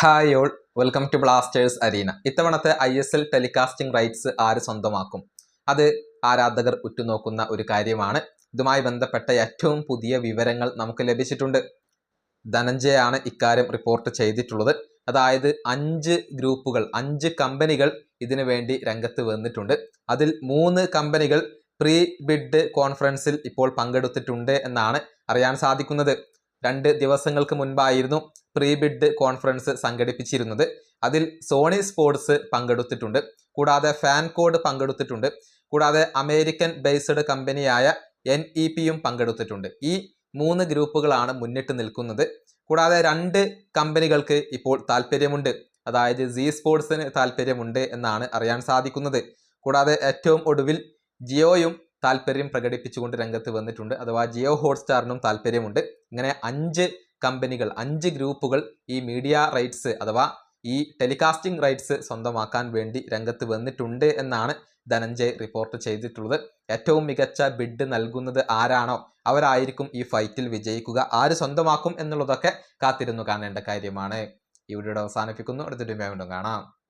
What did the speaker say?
Hi all, welcome to Blasters arena. ഇത്തവണത്തെ ISL telecasting rights ആര് സ്വന്തമാക്കും? അത് ആരാധകർ ഉറ്റുനോക്കുന്ന ഒരു കാര്യമാണ്. ഇതുമായി ബന്ധപ്പെട്ട ഏറ്റവും പുതിയ വിവരങ്ങൾ നമുക്ക് ലഭിച്ചിട്ടുണ്ട്. ധനഞ്ജയാണ് ഇക്കാര്യം റിപ്പോർട്ട് ചെയ്തിട്ടുള്ളത്. അതായത് 5 ഗ്രൂപ്പുകൾ, 5 കമ്പനികൾ ഇതിനു വേണ്ടി രംഗത്ത് വന്നിട്ടുണ്ട്. അതിൽ 3 കമ്പനികൾ പ്രീ ബിഡ് കോൺഫറൻസിൽ ഇപ്പോൾ പങ്കെടുത്തിട്ടുണ്ട് എന്നാണ് അറിയാൻ സാധിക്കുന്നത്. 2 ദിവസങ്ങൾക്ക് മുൻപായിരുന്നു പ്രീ ബിഡ് കോൺഫറൻസ് സംഘടിപ്പിച്ചിരുന്നത്. അതിൽ സോണി സ്പോർട്സ് പങ്കെടുത്തിട്ടുണ്ട്, കൂടാതെ ഫാൻകോഡ് പങ്കെടുത്തിട്ടുണ്ട്, കൂടാതെ അമേരിക്കൻ ബേസ്ഡ് കമ്പനിയായ NEPയും പങ്കെടുത്തിട്ടുണ്ട്. ഈ 3 ഗ്രൂപ്പുകളാണ് മുന്നിട്ട് നിൽക്കുന്നത്. കൂടാതെ 2 കമ്പനികൾക്ക് ഇപ്പോൾ താല്പര്യമുണ്ട്, അതായത് സി സ്പോർട്സിന് താല്പര്യമുണ്ട് എന്നാണ് അറിയാൻ സാധിക്കുന്നത്. കൂടാതെ ഏറ്റവും ഒടുവിൽ ജിയോയും താല്പര്യം പ്രകടിപ്പിച്ചുകൊണ്ട് രംഗത്ത് വന്നിട്ടുണ്ട്, അഥവാ ജിയോ ഹോട്ട്സ്റ്റാറിനും താല്പര്യമുണ്ട്. ഇങ്ങനെ 5 കമ്പനികൾ, 5 ഗ്രൂപ്പുകൾ ഈ മീഡിയ റൈറ്റ്സ് അഥവാ ഈ ടെലികാസ്റ്റിംഗ് റൈറ്റ്സ് സ്വന്തമാക്കാൻ വേണ്ടി രംഗത്ത് വന്നിട്ടുണ്ട് എന്നാണ് ധനഞ്ജയ് റിപ്പോർട്ട് ചെയ്തിട്ടുള്ളത്. ഏറ്റവും മികച്ച ബിഡ് നൽകുന്നത് ആരാണോ അവരായിരിക്കും ഈ ഫൈറ്റിൽ വിജയിക്കുക. ആര് സ്വന്തമാക്കും എന്നുള്ളതൊക്കെ കാത്തിരുന്നു കാണേണ്ട കാര്യമാണ്. ഈ വീഡിയോ അവസാനിപ്പിക്കുന്നു. അടുത്തൊരു വീണ്ടും കാണാം.